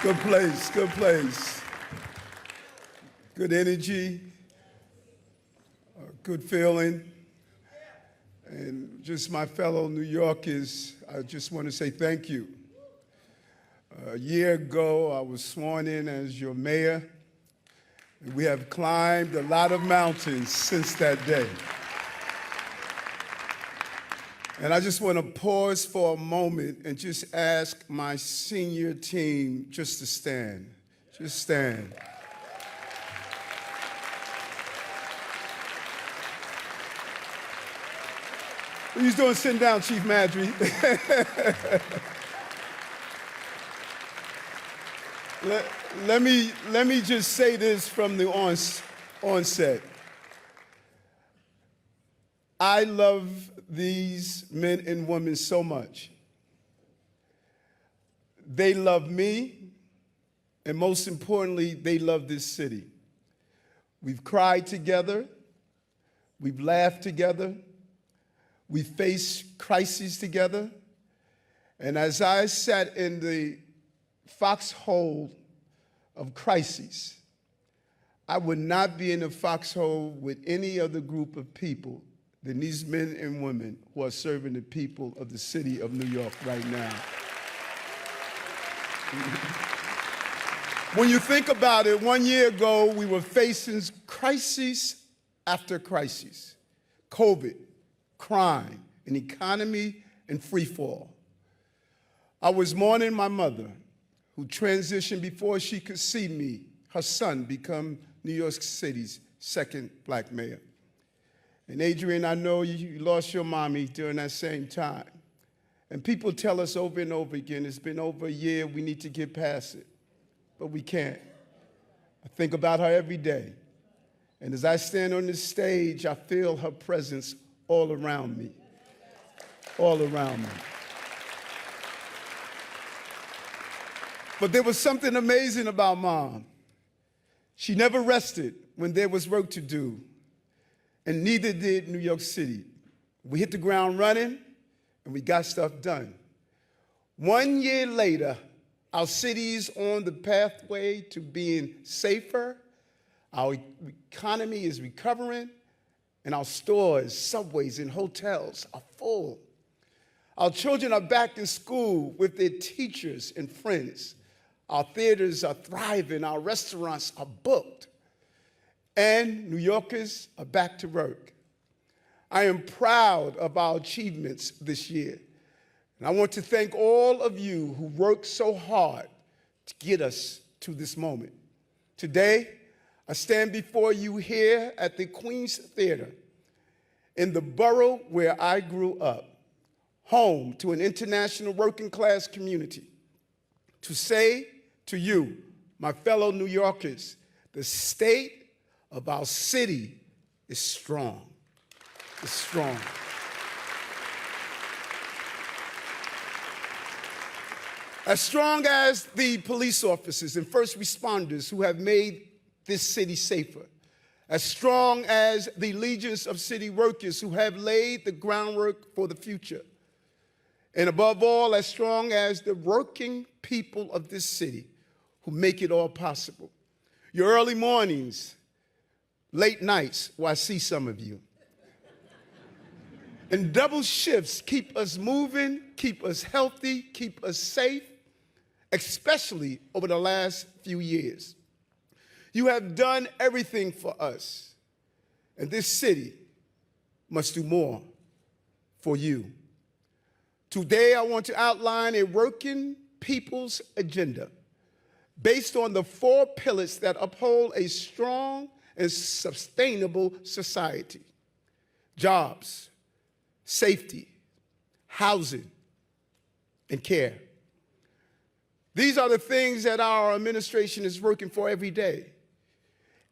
Good place, good place. Good energy, good feeling. And just my fellow New Yorkers, I just want to say thank you. A year ago, I was sworn in as your mayor. And we have climbed a lot of mountains since that day. And I just want to pause for a moment and just ask my senior team just to stand. Just stand. What are you doing sitting down, Chief Madry? Let me just say this from the onset. I love these men and women so much. They love me, and most importantly, they love this city. We've cried together, we've laughed together, we've faced crises together, and as I sat in the foxhole of crises, I would not be in a foxhole with any other group of people than these men and women who are serving the people of the city of New York right now. When you think about it, 1 year ago, we were facing crisis after crisis. COVID, crime, an economy in free fall. I was mourning my mother, who transitioned before she could see me, her son, become New York City's second black mayor. And Adrian, I know you lost your mommy during that same time. And people tell us over and over again, it's been over a year, we need to get past it. But we can't. I think about her every day. And as I stand on this stage, I feel her presence all around me. All around me. But there was something amazing about Mom. She never rested when there was work to do. And neither did New York City. We hit the ground running, and we got stuff done. 1 year later, our city is on the pathway to being safer, our economy is recovering, and our stores, subways, and hotels are full. Our children are back in school with their teachers and friends. Our theaters are thriving, our restaurants are booked. And New Yorkers are back to work. I am proud of our achievements this year. And I want to thank all of you who worked so hard to get us to this moment. Today, I stand before you here at the Queens Theater in the borough where I grew up, home to an international working class community, to say to you, my fellow New Yorkers, the state of our city is strong. It's strong. As strong as the police officers and first responders who have made this city safer, as strong as the legions of city workers who have laid the groundwork for the future, and above all, as strong as the working people of this city who make it all possible. Your early mornings, late nights, where I see some of you. And double shifts keep us moving, keep us healthy, keep us safe, especially over the last few years. You have done everything for us, and this city must do more for you. Today, I want to outline a working people's agenda based on the 4 pillars that uphold a strong and sustainable society: jobs, safety, housing, and care. These are the things that our administration is working for every day.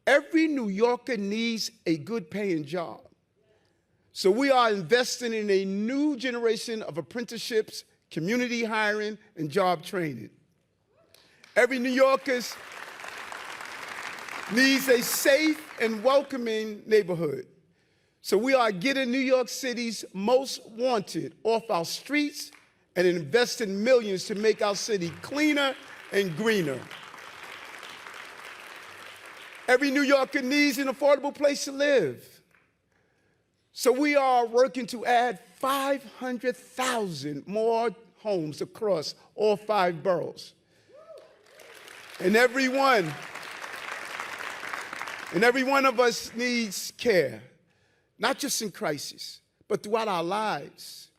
Every New Yorker needs a good-paying job. So we are investing in a new generation of apprenticeships, community hiring, and job training. Every New Yorker needs a safe and welcoming neighborhood. So we are getting New York City's most wanted off our streets and investing millions to make our city cleaner and greener. Every New Yorker needs an affordable place to live. So we are working to add 500,000 more homes across all 5 boroughs. And every one of us needs care, not just in crisis, but throughout our lives.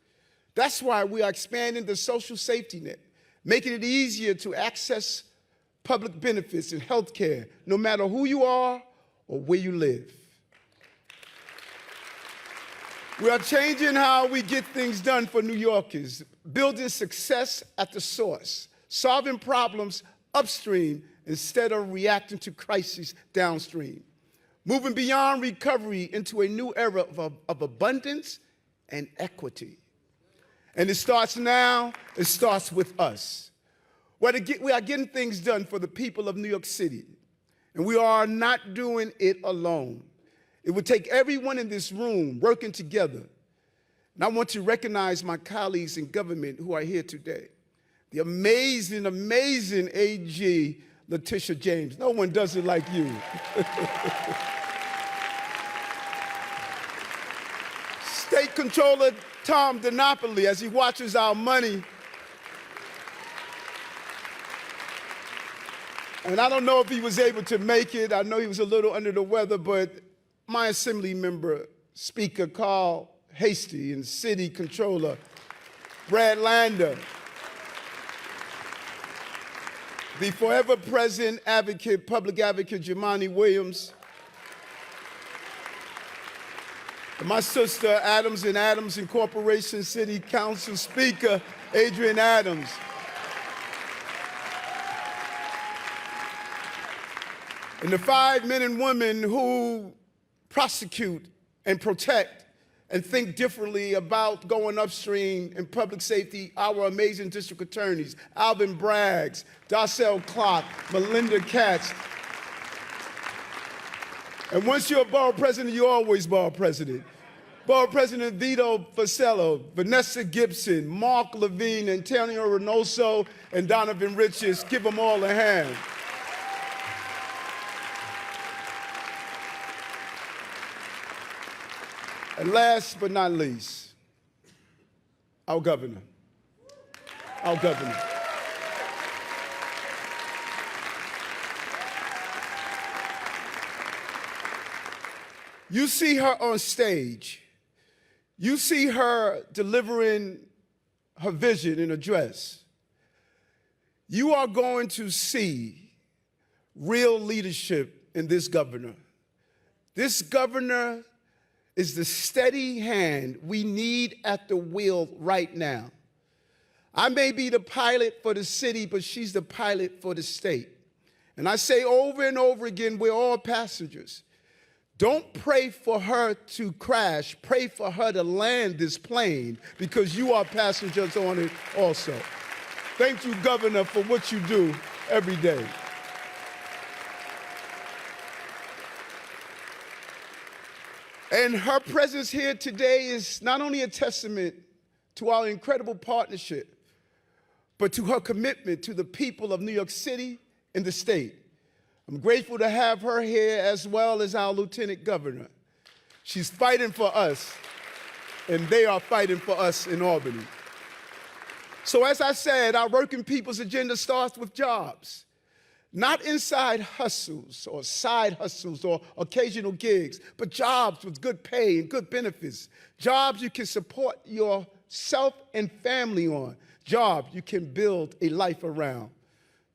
That's why we are expanding the social safety net, making it easier to access public benefits and health care, no matter who you are or where you live. We are changing how we get things done for New Yorkers, building success at the source, solving problems upstream instead of reacting to crises downstream, moving beyond recovery into a new era of abundance and equity. And it starts now, it starts with us. We are getting things done for the people of New York City, and we are not doing it alone. It would take everyone in this room working together. And I want to recognize my colleagues in government who are here today. The amazing, amazing AG Letitia James. No one does it like you. State Controller Tom DiNapoli, as he watches our money. And I don't know if he was able to make it. I know he was a little under the weather, but my Assembly member, Speaker Carl Hasty, and City Controller Brad Lander, the forever present advocate, public advocate Jumaane Williams, and my sister Adams and Adams Incorporation City Council Speaker Adrienne Adams, and the 5 men and women who prosecute and protect and think differently about going upstream in public safety, our amazing district attorneys, Alvin Braggs, Darcel Clark, Melinda Katz. And once you're a borough president, you're always borough president. Borough President Vito Fosello, Vanessa Gibson, Mark Levine, Antonio Reynoso, and Donovan Riches. Give them all a hand. And last but not least, our governor. Our governor. You see her on stage. You see her delivering her vision and address. You are going to see real leadership in this governor. This governor is the steady hand we need at the wheel right now. I may be the pilot for the city, but she's the pilot for the state. And I say over and over again, we're all passengers. Don't pray for her to crash. Pray for her to land this plane, because you are passengers on it also. Thank you, Governor, for what you do every day. And her presence here today is not only a testament to our incredible partnership, but to her commitment to the people of New York City and the state. I'm grateful to have her here, as well as our Lieutenant Governor. She's fighting for us, and they are fighting for us in Albany. So as I said, our working people's agenda starts with jobs. Not inside hustles or side hustles or occasional gigs, but jobs with good pay and good benefits. Jobs you can support yourself and family on. Jobs you can build a life around.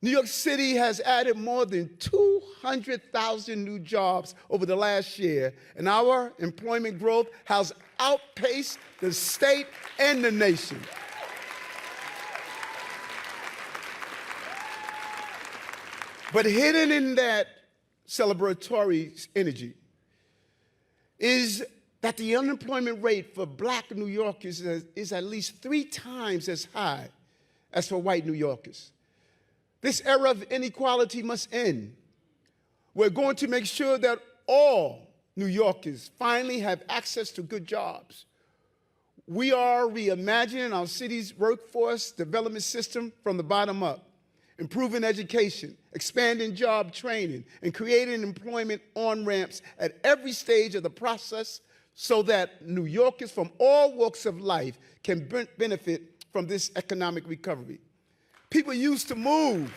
New York City has added more than 200,000 new jobs over the last year, and our employment growth has outpaced the state and the nation. But hidden in that celebratory energy is that the unemployment rate for Black New Yorkers is at least 3 times as high as for white New Yorkers. This era of inequality must end. We're going to make sure that all New Yorkers finally have access to good jobs. We are reimagining our city's workforce development system from the bottom up. improving education, expanding job training, and creating employment on-ramps at every stage of the process so that New Yorkers from all walks of life can benefit from this economic recovery. People used to move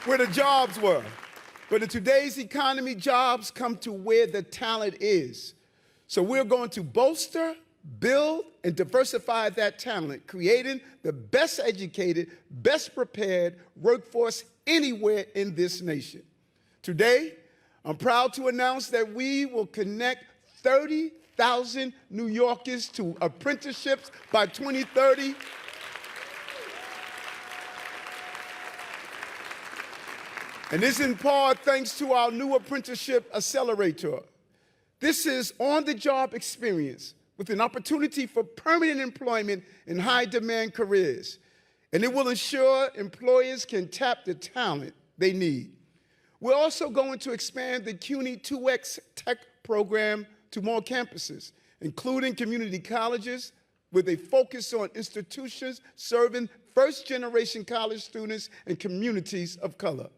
where the jobs were. But in today's economy, jobs come to where the talent is. So we're going to bolster, build, and diversify that talent, creating the best educated, best prepared workforce anywhere in this nation. Today, I'm proud to announce that we will connect 30,000 New Yorkers to apprenticeships by 2030. And this in part thanks to our new apprenticeship accelerator. This is on-the-job experience with an opportunity for permanent employment in high-demand careers. And it will ensure employers can tap the talent they need. We're also going to expand the CUNY 2X Tech program to more campuses, including community colleges, with a focus on institutions serving first-generation college students and communities of color.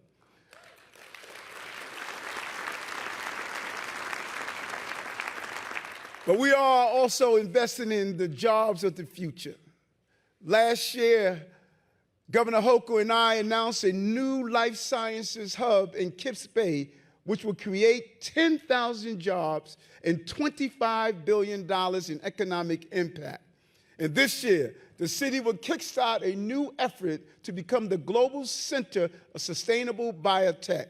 But we are also investing in the jobs of the future. Last year, Governor Hochul and I announced a new life sciences hub in Kips Bay, which will create 10,000 jobs and $25 billion in economic impact. And this year, the city will kickstart a new effort to become the global center of sustainable biotech.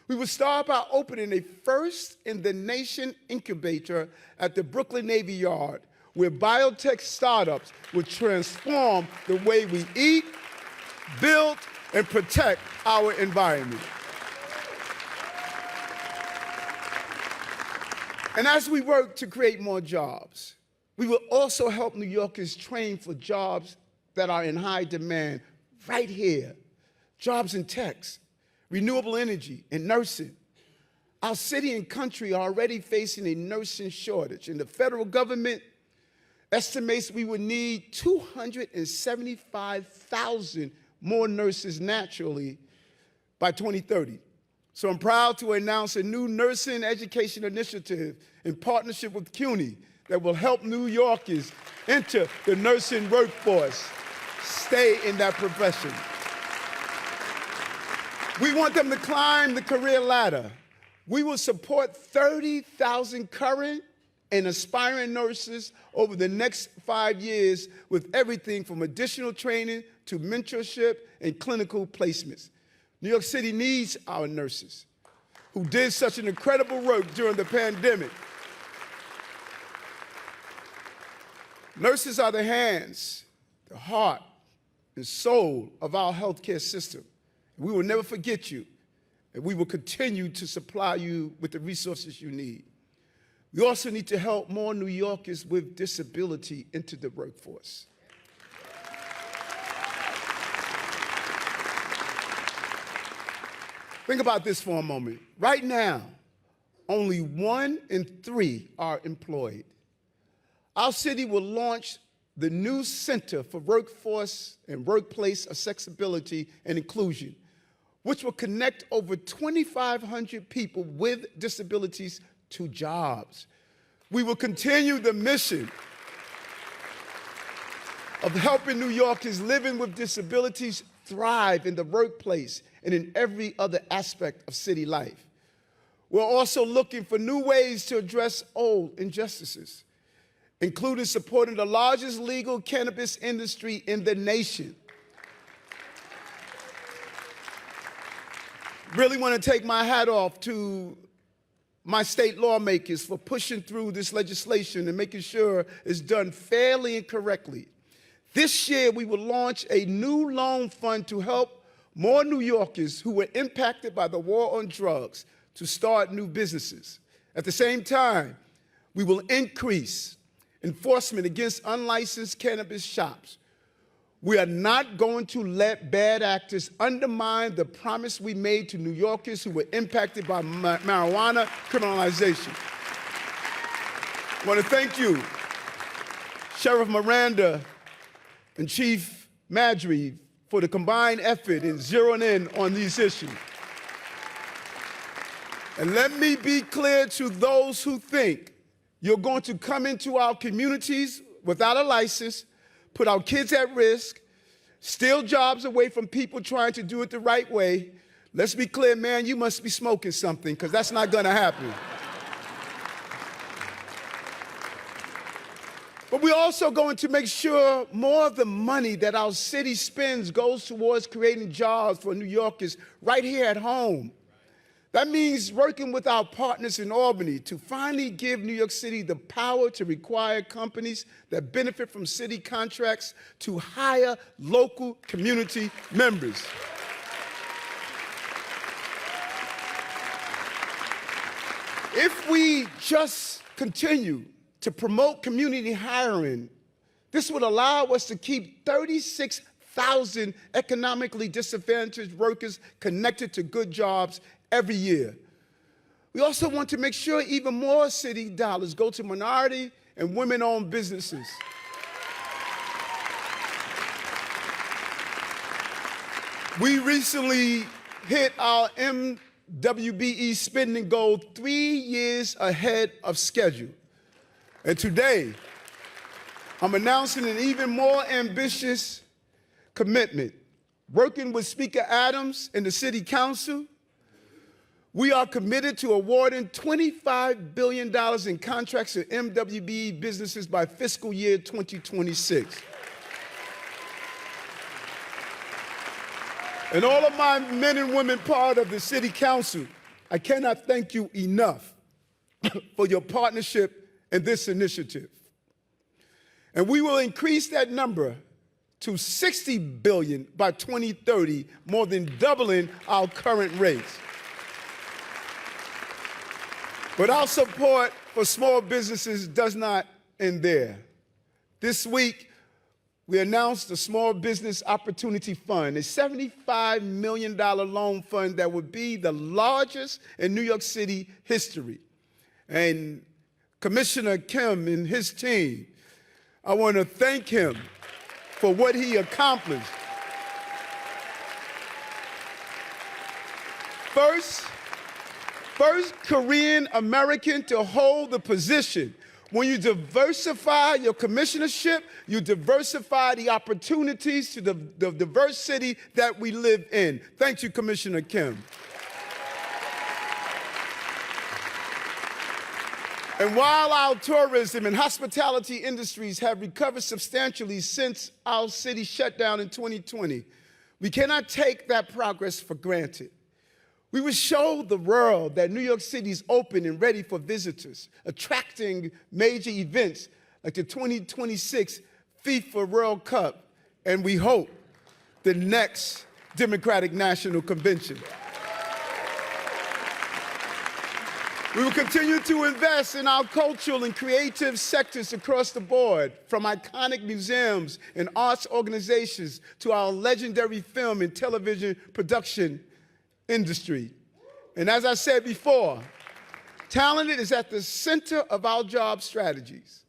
We will start by opening a first-in-the-nation incubator at the Brooklyn Navy Yard, where biotech startups will transform the way we eat, build, and protect our environment. And as we work to create more jobs, we will also help New Yorkers train for jobs that are in high demand right here. Jobs in tech, renewable energy, and nursing. Our city and country are already facing a nursing shortage, and the federal government estimates we would need 275,000 more nurses naturally by 2030. So I'm proud to announce a new nursing education initiative in partnership with CUNY that will help New Yorkers enter the nursing workforce, stay in that profession. We want them to climb the career ladder. We will support 30,000 current and aspiring nurses over the next 5 years with everything from additional training to mentorship and clinical placements. New York City needs our nurses who did such an incredible work during the pandemic. Nurses are the hands, the heart, and soul of our healthcare system. We will never forget you, and we will continue to supply you with the resources you need. We also need to help more New Yorkers with disability into the workforce. Think about this for a moment. Right now, only 1 in 3 are employed. Our city will launch the new Center for Workforce and Workplace Accessibility and Inclusion, which will connect over 2,500 people with disabilities to jobs. We will continue the mission of helping New Yorkers living with disabilities thrive in the workplace and in every other aspect of city life. We're also looking for new ways to address old injustices, including supporting the largest legal cannabis industry in the nation. Really want to take my hat off to my state lawmakers for pushing through this legislation and making sure it's done fairly and correctly. This year, we will launch a new loan fund to help more New Yorkers who were impacted by the war on drugs to start new businesses. At the same time, we will increase enforcement against unlicensed cannabis shops. We are not going to let bad actors undermine the promise we made to New Yorkers who were impacted by marijuana criminalization. I want to thank you, Sheriff Miranda and Chief Madry, for the combined effort in zeroing in on these issues. And let me be clear to those who think you're going to come into our communities without a license, put our kids at risk, steal jobs away from people trying to do it the right way. Let's be clear, man, you must be smoking something, because that's not going to happen. But we're also going to make sure more of the money that our city spends goes towards creating jobs for New Yorkers right here at home. That means working with our partners in Albany to finally give New York City the power to require companies that benefit from city contracts to hire local community members. If we just continue to promote community hiring, this would allow us to keep 36,000 economically disadvantaged workers connected to good jobs every year. We also want to make sure even more city dollars go to minority and women-owned businesses. We recently hit our MWBE spending goal 3 years ahead of schedule. And today, I'm announcing an even more ambitious commitment. Working with Speaker Adams and the City Council, we are committed to awarding $25 billion in contracts to MWBE businesses by fiscal year 2026. And all of my men and women part of the City Council, I cannot thank you enough for your partnership in this initiative. And we will increase that number to $60 billion by 2030, more than doubling our current rates. But our support for small businesses does not end there. This week, we announced the Small Business Opportunity Fund, a $75 million loan fund that would be the largest in New York City history. And Commissioner Kim and his team, I want to thank him for what he accomplished. First Korean American to hold the position. When you diversify your commissionership, you diversify the opportunities to the diverse city that we live in. Thank you, Commissioner Kim. And while our tourism and hospitality industries have recovered substantially since our city shut down in 2020, we cannot take that progress for granted. We will show the world that New York City is open and ready for visitors, attracting major events like the 2026 FIFA World Cup, and we hope the next Democratic National Convention. We will continue to invest in our cultural and creative sectors across the board, from iconic museums and arts organizations to our legendary film and television production industry. And as I said before, talent is at the center of our job strategies.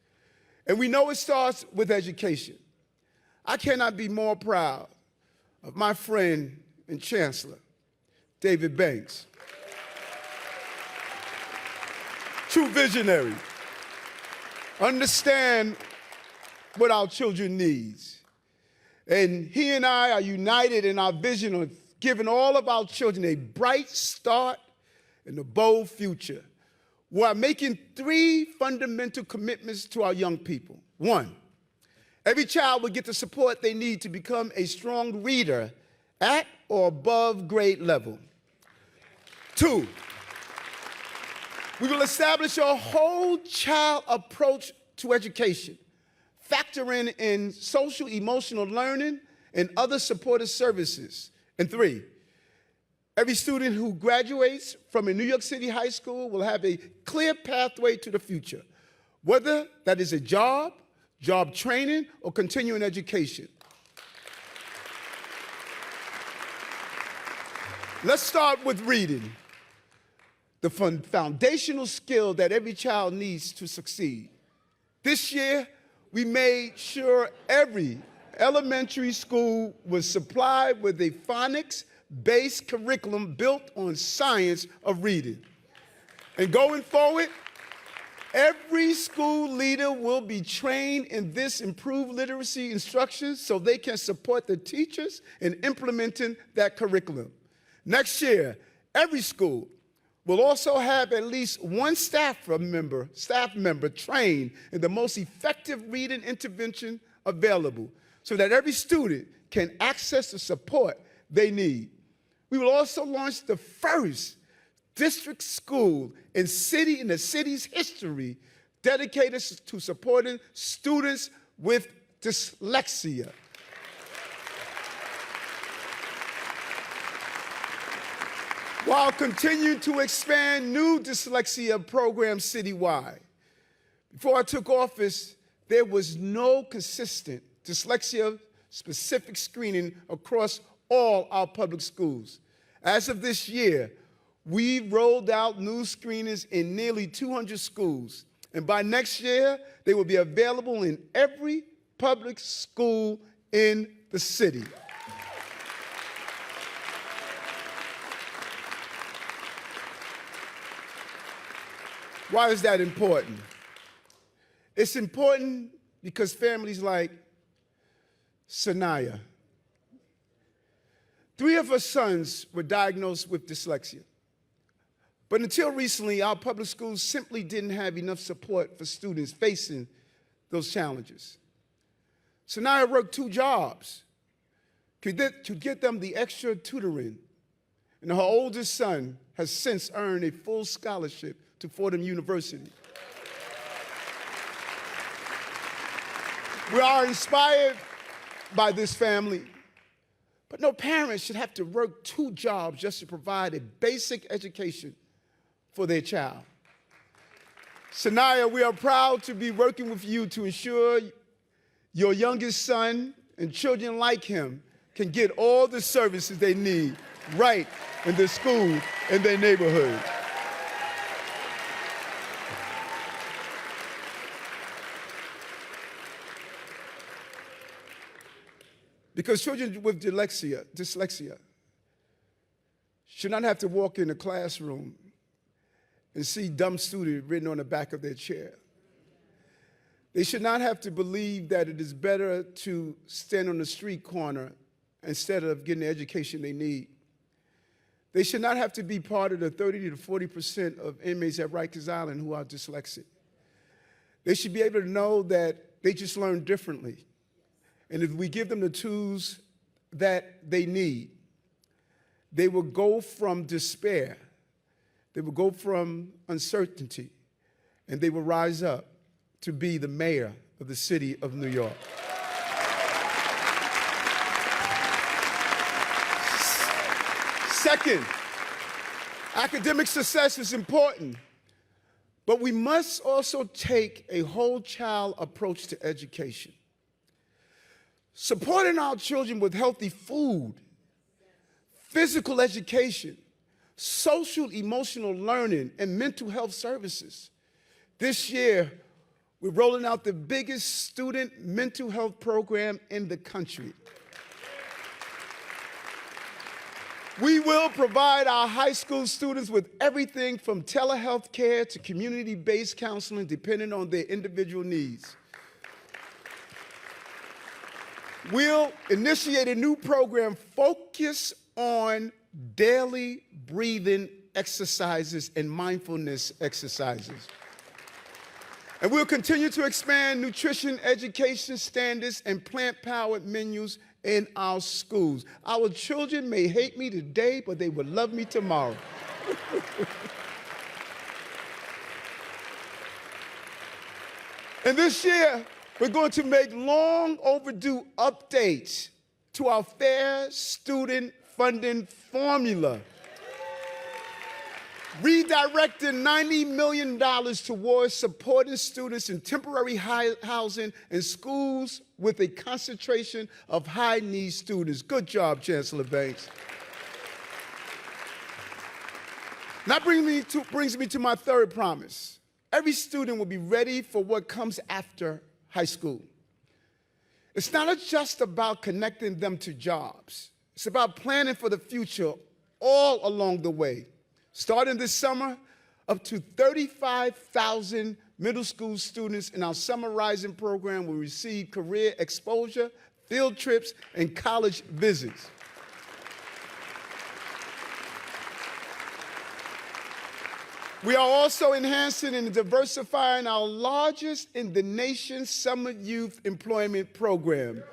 And we know it starts with education. I cannot be more proud of my friend and chancellor, David Banks. True visionary. Understand what our children need. And he and I are united in our vision of giving all of our children a bright start and a bold future. We're making 3 fundamental commitments to our young people. 1, every child will get the support they need to become a strong reader at or above grade level. 2, we will establish a whole child approach to education, factoring in social emotional learning and other supportive services. And 3, every student who graduates from a New York City high school will have a clear pathway to the future, whether that is a job, job training, or continuing education. Let's start with reading, the foundational skill that every child needs to succeed. This year, we made sure every elementary school was supplied with a phonics-based curriculum built on science of reading. And going forward, every school leader will be trained in this improved literacy instruction so they can support the teachers in implementing that curriculum. Next year, every school will also have at least one staff member trained in the most effective reading intervention available so that every student can access the support they need. We will also launch the first district school in the city's history dedicated to supporting students with dyslexia. While continuing to expand new dyslexia programs citywide. Before I took office, there was no consistent dyslexia-specific screening across all our public schools. As of this year, we rolled out new screenings in nearly 200 schools, and by next year, they will be available in every public school in the city. Why is that important? It's important because families like Sanaya, 3 of her sons were diagnosed with dyslexia. But until recently, our public schools simply didn't have enough support for students facing those challenges. Sanaya worked 2 jobs to get them the extra tutoring, and her oldest son has since earned a full scholarship to Fordham University. We are inspired by this family, but no parent should have to work 2 jobs just to provide a basic education for their child. Sanaya, we are proud to be working with you to ensure your youngest son and children like him can get all the services they need right in their school, in their neighborhood. Because children with dyslexia should not have to walk in a classroom and see dumb student written on the back of their chair. They should not have to believe that it is better to stand on the street corner instead of getting the education they need. They should not have to be part of the 30 to 40% of inmates at Rikers Island who are dyslexic. They should be able to know that they just learn differently. And if we give them the tools that they need, they will go from despair, they will go from uncertainty, and they will rise up to be the mayor of the city of New York. Second, academic success is important, but we must also take a whole child approach to education. Supporting our children with healthy food, physical education, social emotional learning, and mental health services. This year, we're rolling out the biggest student mental health program in the country. We will provide our high school students with everything from telehealth care to community-based counseling, depending on their individual needs. We'll initiate a new program focused on daily breathing exercises and mindfulness exercises. And we'll continue to expand nutrition education standards and plant-powered menus in our schools. Our children may hate me today, but they will love me tomorrow. And this year, we're going to make long overdue updates to our fair student funding formula, redirecting $90 million towards supporting students in temporary housing and schools with a concentration of high-need students. Good job, Chancellor Banks. That brings me to my third promise. Every student will be ready for what comes after high school. It's not just about connecting them to jobs. It's about planning for the future all along the way. Starting this summer, up to 35,000 middle school students in our Summer Rising program will receive career exposure, field trips, and college visits. We are also enhancing and diversifying our largest in the nation summer youth employment program.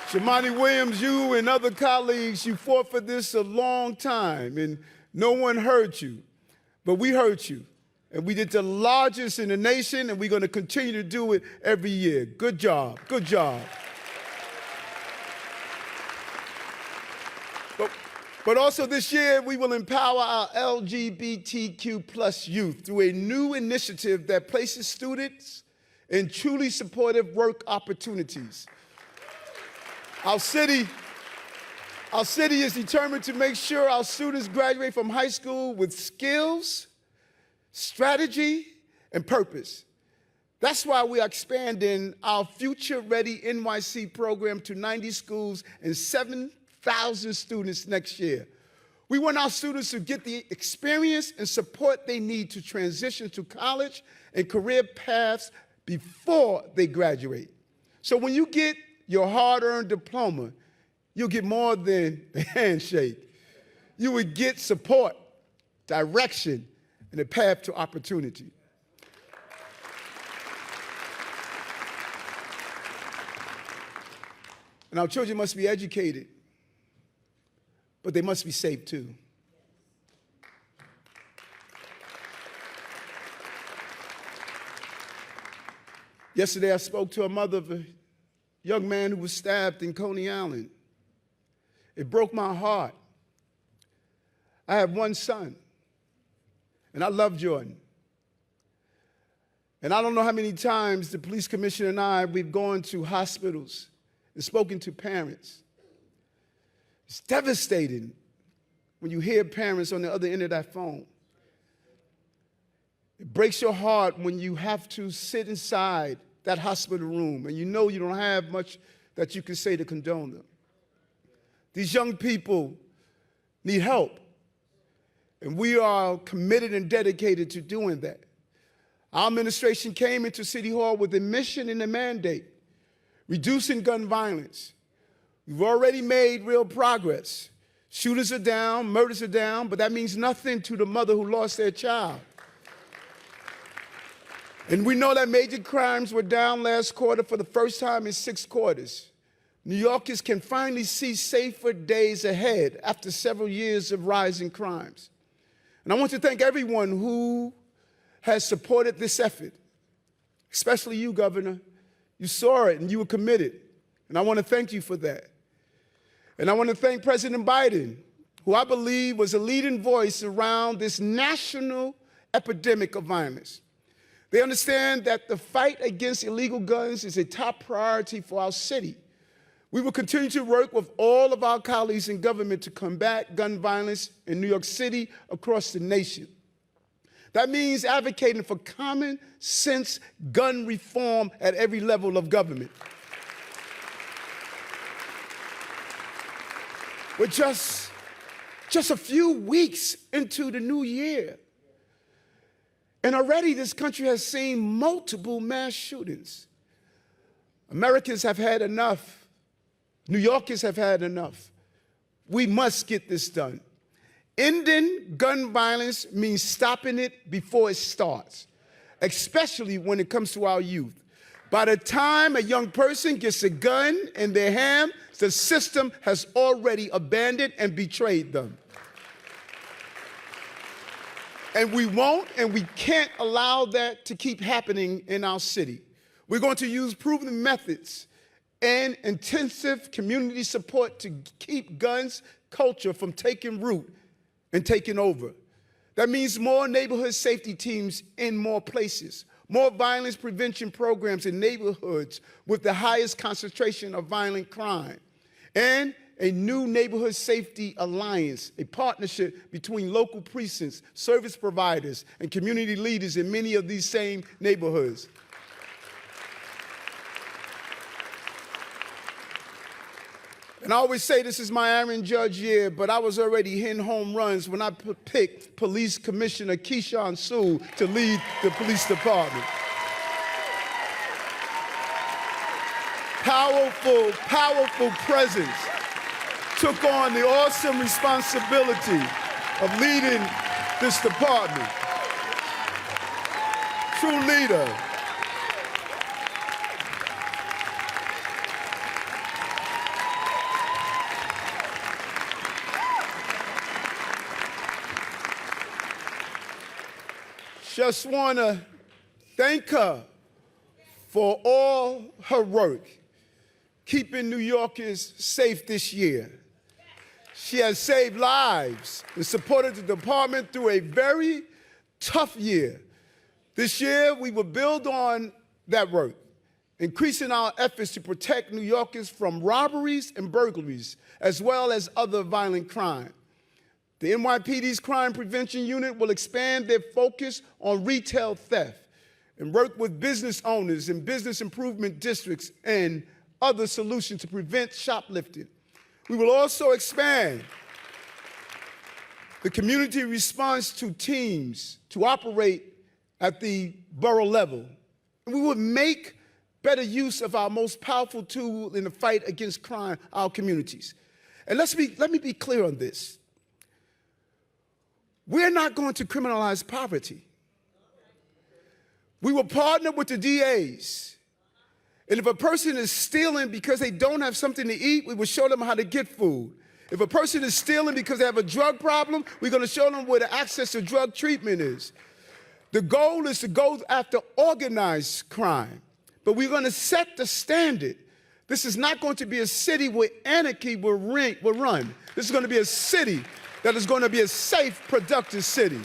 Shamani Williams, you and other colleagues, you fought for this a long time, and no one heard you, but we heard you. And we did the largest in the nation, and we're going to continue to do it every year. Good job, good job. But also this year, we will empower our LGBTQ plus youth through a new initiative that places students in truly supportive work opportunities. Our city is determined to make sure our students graduate from high school with skills, strategy, and purpose. That's why we are expanding our Future Ready NYC program to 90 schools and 7,000 students next year. We want our students to get the experience and support they need to transition to college and career paths before they graduate. So when you get your hard-earned diploma, you'll get more than a handshake. You would get support, direction, and a path to opportunity. And our children must be educated, but they must be safe too. Yesterday, I spoke to a mother of a young man who was stabbed in Coney Island. It broke my heart. I have one son, and I love Jordan. And I don't know how many times the police commissioner and I, we've gone to hospitals and spoken to parents. It's devastating when you hear parents on the other end of that phone. It breaks your heart when you have to sit inside that hospital room and you know you don't have much that you can say to condone them. These young people need help, and we are committed and dedicated to doing that. Our administration came into City Hall with a mission and a mandate, reducing gun violence. We've already made real progress. Shooters are down, murders are down, but that means nothing to the mother who lost their child. And we know that major crimes were down last quarter for the first time in 6 quarters. New Yorkers can finally see safer days ahead after several years of rising crimes. And I want to thank everyone who has supported this effort, especially you, Governor. You saw it and you were committed, and I want to thank you for that. And I want to thank President Biden, who I believe was a leading voice around this national epidemic of violence. They understand that the fight against illegal guns is a top priority for our city. We will continue to work with all of our colleagues in government to combat gun violence in New York City, across the nation. That means advocating for common sense gun reform at every level of government. We're just a few weeks into the new year, and already this country has seen multiple mass shootings. Americans have had enough. New Yorkers have had enough. We must get this done. Ending gun violence means stopping it before it starts, especially when it comes to our youth. By the time a young person gets a gun in their hand, the system has already abandoned and betrayed them. And we won't and we can't allow that to keep happening in our city. We're going to use proven methods and intensive community support to keep guns culture from taking root and taking over. That means more neighborhood safety teams in more places, more violence prevention programs in neighborhoods with the highest concentration of violent crime, and a new neighborhood safety alliance, a partnership between local precincts, service providers, and community leaders in many of these same neighborhoods. And I always say this is my Aaron Judge year, but I was already hitting home runs when I picked Police Commissioner Keyshawn Sewell to lead the police department. Powerful, powerful presence took on the awesome responsibility of leading this department. True leader. Just want to thank her for all her work keeping New Yorkers safe this year. She has saved lives and supported the department through a very tough year. This year, we will build on that work, increasing our efforts to protect New Yorkers from robberies and burglaries, as well as other violent crime. The NYPD's Crime Prevention Unit will expand their focus on retail theft and work with business owners and business improvement districts and other solutions to prevent shoplifting. We will also expand the community response to teams to operate at the borough level. And we will make better use of our most powerful tool in the fight against crime, our communities. And let me be clear on this. We're not going to criminalize poverty. We will partner with the DAs. And if a person is stealing because they don't have something to eat, we will show them how to get food. If a person is stealing because they have a drug problem, we're going to show them where the access to drug treatment is. The goal is to go after organized crime, but we're going to set the standard. This is not going to be a city where anarchy will run. This is going to be a city that is going to be a safe, productive city.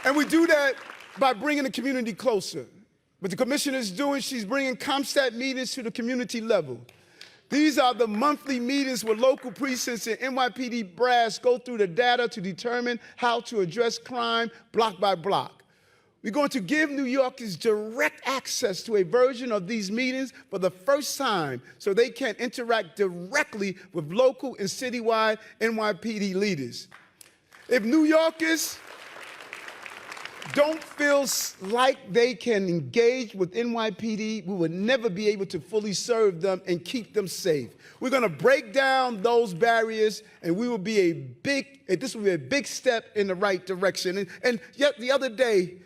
And we do that by bringing the community closer. What the commissioner is doing, she's bringing CompStat meetings to the community level. These are the monthly meetings where local precincts and NYPD brass go through the data to determine how to address crime block by block. We're going to give New Yorkers direct access to a version of these meetings for the first time so they can interact directly with local and citywide NYPD leaders. If New Yorkers don't feel like they can engage with NYPD, we will never be able to fully serve them and keep them safe. We're going to break down those barriers, and this will be a big step in the right direction. And yet the other day,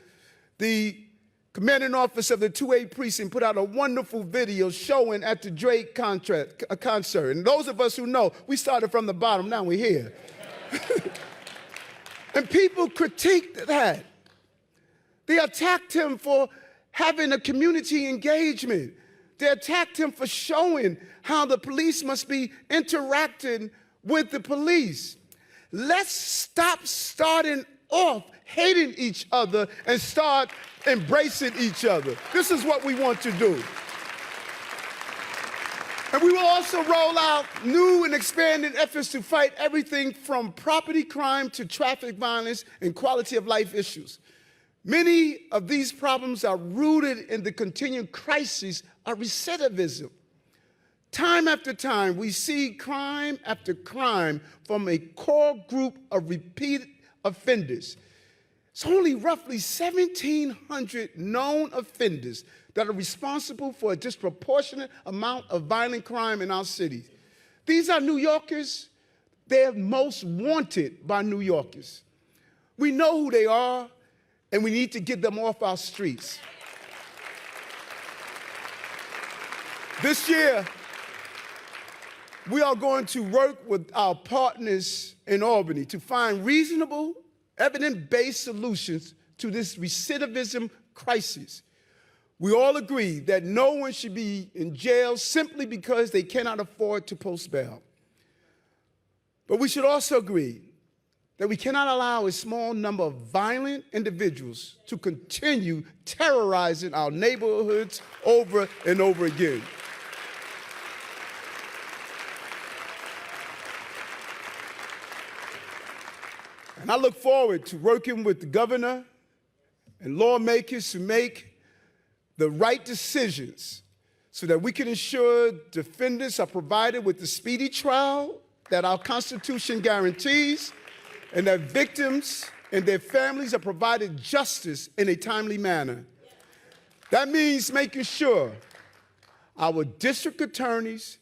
the commanding officer of the 2A precinct put out a wonderful video showing at the Drake concert. And those of us who know, we started from the bottom, now we're here. And people critiqued that. They attacked him for having a community engagement. They attacked him for showing how the police must be interacting with the police. Let's stop starting off hating each other and start embracing each other. This is what we want to do. And we will also roll out new and expanded efforts to fight everything from property crime to traffic violence and quality of life issues. Many of these problems are rooted in the continuing crisis of recidivism. Time after time, we see crime after crime from a core group of repeated offenders. It's only roughly 1,700 known offenders that are responsible for a disproportionate amount of violent crime in our cities. These are New Yorkers. They're most wanted by New Yorkers. We know who they are, and we need to get them off our streets. This year, we are going to work with our partners in Albany to find reasonable, evidence-based solutions to this recidivism crisis. We all agree that no one should be in jail simply because they cannot afford to post bail. But we should also agree that we cannot allow a small number of violent individuals to continue terrorizing our neighborhoods over and over again. And I look forward to working with the governor and lawmakers to make the right decisions so that we can ensure defendants are provided with the speedy trial that our Constitution guarantees, and that victims and their families are provided justice in a timely manner. That means making sure our district attorneys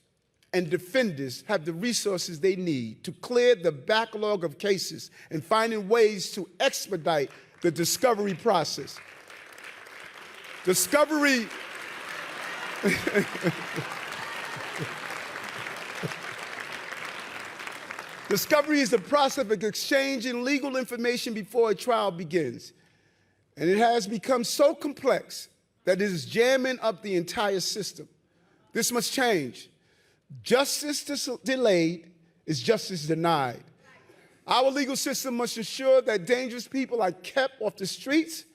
and defenders have the resources they need to clear the backlog of cases and finding ways to expedite the discovery process. Discovery Discovery is the process of exchanging legal information before a trial begins. And it has become so complex that it is jamming up the entire system. This must change. Justice delayed is justice denied. Our legal system must ensure that dangerous people are kept off the streets,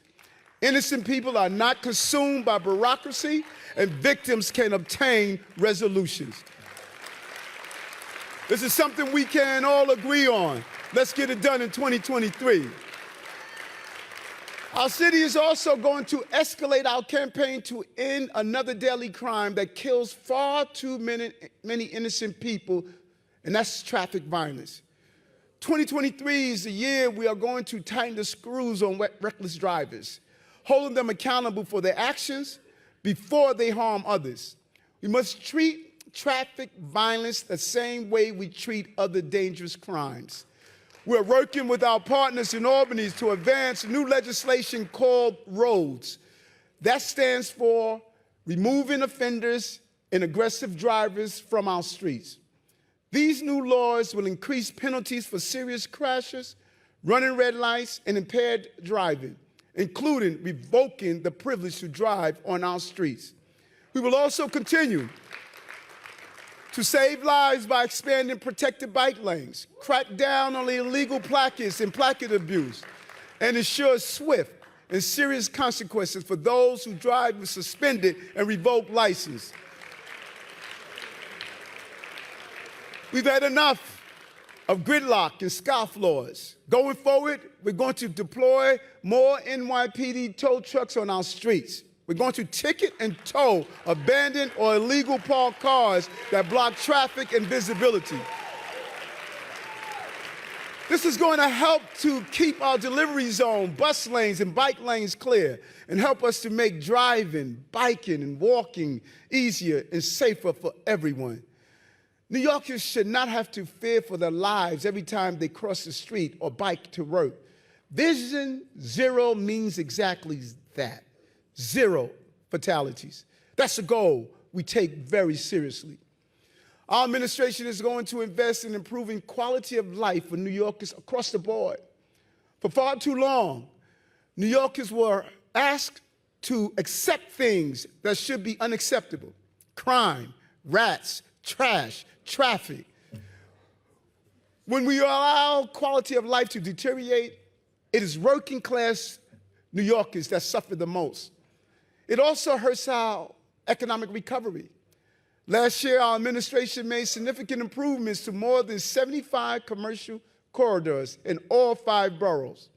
innocent people are not consumed by bureaucracy, and victims can obtain resolutions. This is something we can all agree on. Let's get it done in 2023. Our city is also going to escalate our campaign to end another deadly crime that kills far too many innocent people, and that's traffic violence. 2023 is the year we are going to tighten the screws on reckless drivers, holding them accountable for their actions before they harm others. We must treat traffic violence the same way we treat other dangerous crimes. We're working with our partners in Albany to advance new legislation called ROADS. That stands for Removing Offenders and Aggressive Drivers from Our Streets. These new laws will increase penalties for serious crashes, running red lights, and impaired driving, including revoking the privilege to drive on our streets. We will also continue to save lives by expanding protected bike lanes, crack down on the illegal placards and placard abuse, and ensure swift and serious consequences for those who drive with suspended and revoked license. We've had enough of gridlock and scofflaws. Going forward, we're going to deploy more NYPD tow trucks on our streets. We're going to ticket and tow abandoned or illegal parked cars that block traffic and visibility. This is going to help to keep our delivery zone, bus lanes, and bike lanes clear, and help us to make driving, biking, and walking easier and safer for everyone. New Yorkers should not have to fear for their lives every time they cross the street or bike to work. Vision Zero means exactly that. 0 fatalities. That's a goal we take very seriously. Our administration is going to invest in improving quality of life for New Yorkers across the board. For far too long, New Yorkers were asked to accept things that should be unacceptable: crime, rats, trash, traffic. When we allow quality of life to deteriorate, it is working class New Yorkers that suffer the most. It also hurts our economic recovery. Last year, our administration made significant improvements to more than 75 commercial corridors in all 5 boroughs.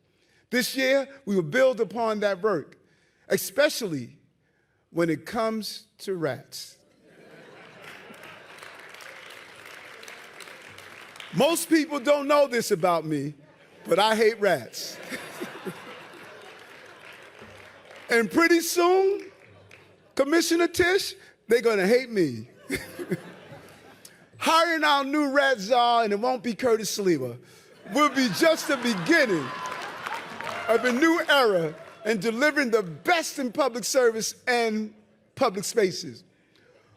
This year, we will build upon that work, especially when it comes to rats. Most people don't know this about me, but I hate rats. And pretty soon, Commissioner Tisch, they're going to hate me. Hiring our new rat czar, and it won't be Curtis Sliwa, will be just the beginning of a new era in delivering the best in public service and public spaces.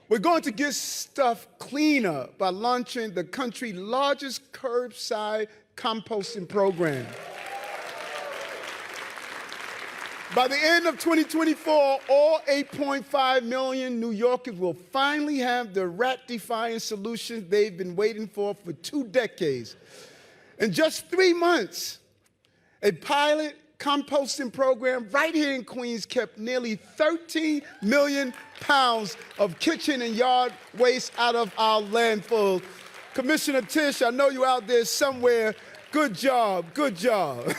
We're going to get stuff cleaner by launching the country's largest curbside composting program. By the end of 2024, all 8.5 million New Yorkers will finally have the rat-defying solutions they've been waiting for 2 decades. In just 3 months, a pilot composting program right here in Queens kept nearly 13 million pounds of kitchen and yard waste out of our landfill. Commissioner Tisch, I know you're out there somewhere. Good job, good job.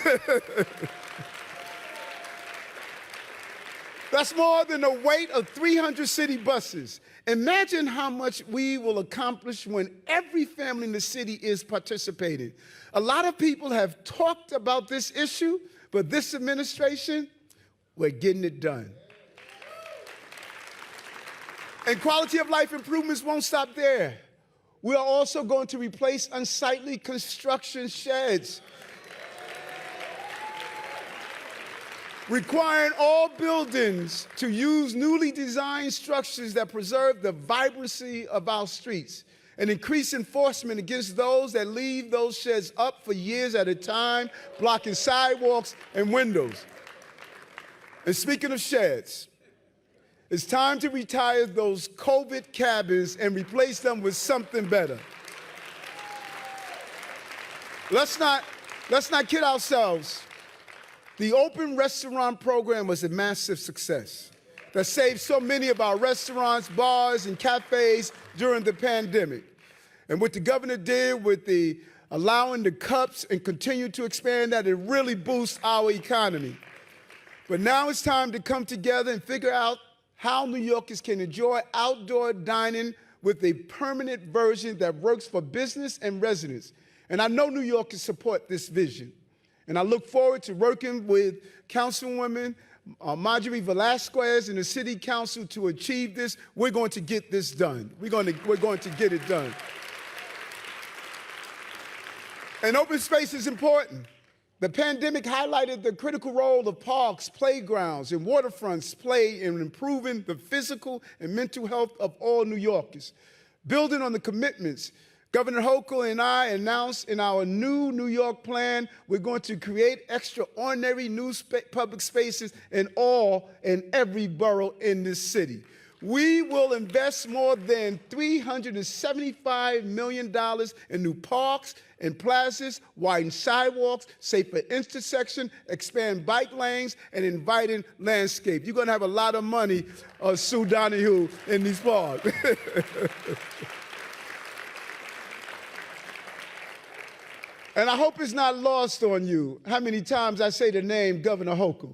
That's more than the weight of 300 city buses. Imagine how much we will accomplish when every family in the city is participating. A lot of people have talked about this issue, but this administration, we're getting it done. And quality of life improvements won't stop there. We are also going to replace unsightly construction sheds, requiring all buildings to use newly designed structures that preserve the vibrancy of our streets, and increase enforcement against those that leave those sheds up for years at a time, blocking sidewalks and windows. And speaking of sheds, it's time to retire those COVID cabins and replace them with something better. Let's not kid ourselves. The open restaurant program was a massive success that saved so many of our restaurants, bars, and cafes during the pandemic. And what the governor did with the allowing the cups and continue to expand that, it really boosts our economy. But now it's time to come together and figure out how New Yorkers can enjoy outdoor dining with a permanent version that works for business and residents. And I know New Yorkers support this vision. And I look forward to working with Councilwoman Marjorie Velasquez and the City Council to achieve this. We're going to get this done. We're going to get it done. And open space is important. The pandemic highlighted the critical role of parks, playgrounds, and waterfronts play in improving the physical and mental health of all New Yorkers. Building on the commitments Governor Hochul and I announced in our new New York plan, we're going to create extraordinary new public spaces in all and every borough in this city. We will invest more than $375 million in new parks and plazas, widen sidewalks, safer intersections, expand bike lanes, and inviting landscape. You're going to have a lot of money, Sue Donahue, in these parks. And I hope it's not lost on you how many times I say the name Governor Hochul.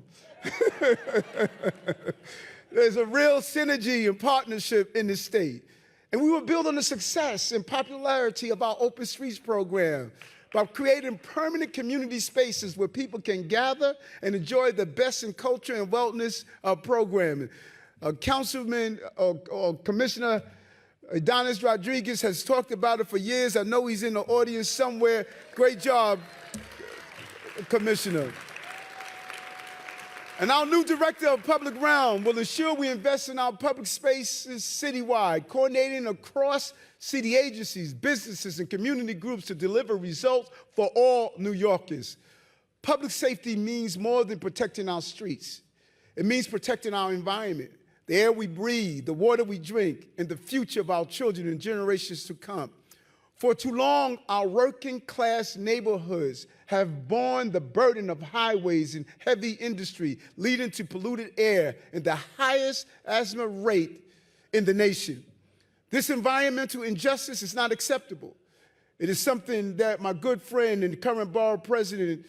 There's a real synergy and partnership in the state. And we will build on the success and popularity of our Open Streets program by creating permanent community spaces where people can gather and enjoy the best in culture and wellness programming. Commissioner Adonis Rodriguez has talked about it for years. I know he's in the audience somewhere. Great job, Commissioner. And our new Director of Public Realm will ensure we invest in our public spaces citywide, coordinating across city agencies, businesses, and community groups to deliver results for all New Yorkers. Public safety means more than protecting our streets. It means protecting our environment, the air we breathe, the water we drink, and the future of our children and generations to come. For too long, our working-class neighborhoods have borne the burden of highways and heavy industry, leading to polluted air and the highest asthma rate in the nation. This environmental injustice is not acceptable. It is something that my good friend and current borough president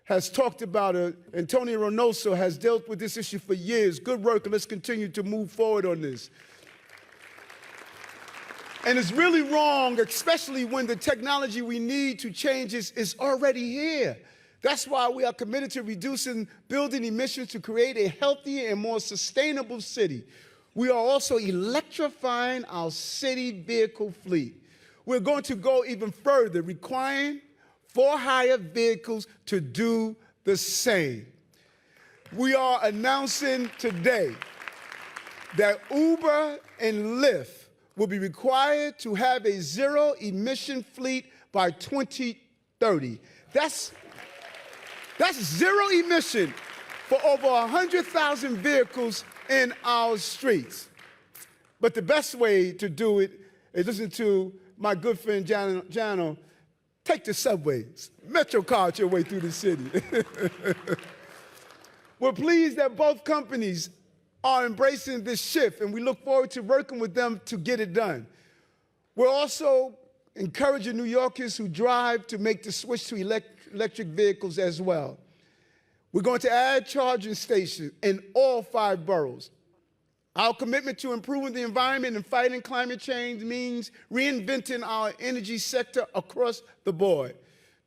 has talked about. Antonio Reynoso has dealt with this issue for years. Good work, and let's continue to move forward on this. And it's really wrong, especially when the technology we need to change is already here. That's why we are committed to reducing building emissions to create a healthier and more sustainable city. We are also electrifying our city vehicle fleet. We're going to go even further, requiring for-hire vehicles to do the same. We are announcing today that Uber and Lyft will be required to have a zero-emission fleet by 2030. That's zero emission for over 100,000 vehicles in our streets. But the best way to do it is listen to my good friend Jano Take the subways, Metro card your way through the city. We're pleased that both companies are embracing this shift, and we look forward to working with them to get it done. We're also encouraging New Yorkers who drive to make the switch to electric vehicles as well. We're going to add charging stations in all 5 boroughs. Our commitment to improving the environment and fighting climate change means reinventing our energy sector across the board.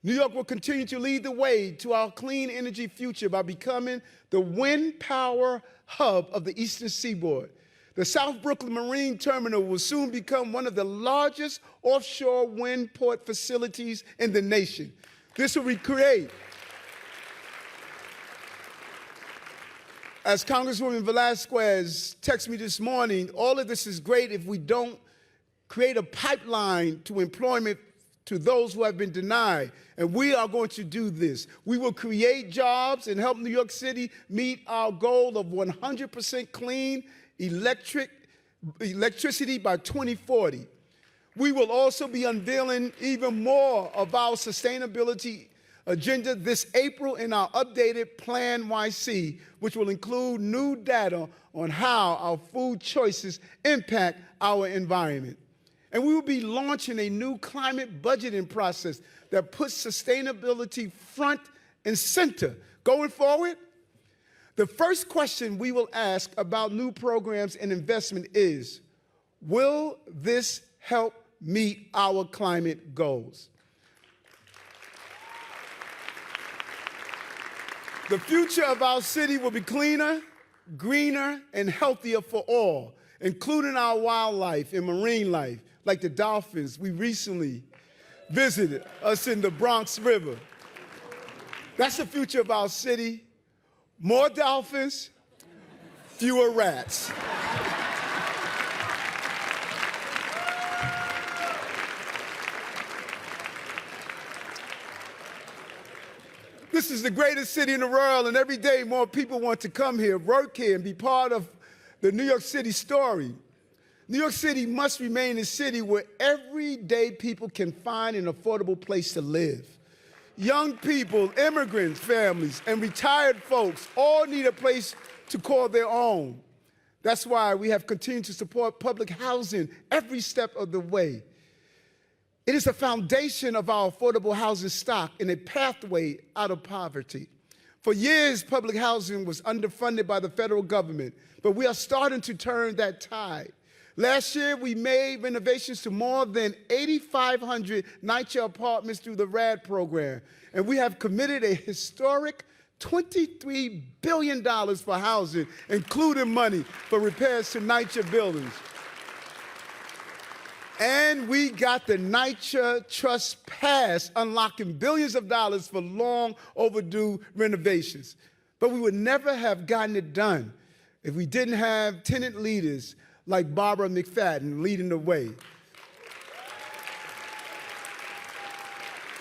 New York will continue to lead the way to our clean energy future by becoming the wind power hub of the Eastern Seaboard. The South Brooklyn Marine Terminal will soon become one of the largest offshore wind port facilities in the nation. This will recreate, as Congresswoman Velasquez texted me this morning, all of this is great if we don't create a pipeline to employment to those who have been denied. And we are going to do this. We will create jobs and help New York City meet our goal of 100% clean electricity by 2040. We will also be unveiling even more of our sustainability agenda this April in our updated Plan YC, which will include new data on how our food choices impact our environment. And we will be launching a new climate budgeting process that puts sustainability front and center. Going forward, the first question we will ask about new programs and investment is, will this help meet our climate goals? The future of our city will be cleaner, greener, and healthier for all, including our wildlife and marine life, like the dolphins we recently visited us in the Bronx River. That's the future of our city. More dolphins, fewer rats. This is the greatest city in the world, and every day more people want to come here, work here, and be part of the New York City story. New York City must remain a city where everyday people can find an affordable place to live. Young people, immigrants, families, and retired folks all need a place to call their own. That's why we have continued to support public housing every step of the way. It is the foundation of our affordable housing stock and a pathway out of poverty. For years, public housing was underfunded by the federal government, but we are starting to turn that tide. Last year, we made renovations to more than 8,500 NYCHA apartments through the RAD program, and we have committed a historic $23 billion for housing, including money for repairs to NYCHA buildings. And we got the NYCHA Trust passed, unlocking billions of dollars for long overdue renovations. But we would never have gotten it done if we didn't have tenant leaders like Barbara McFadden leading the way.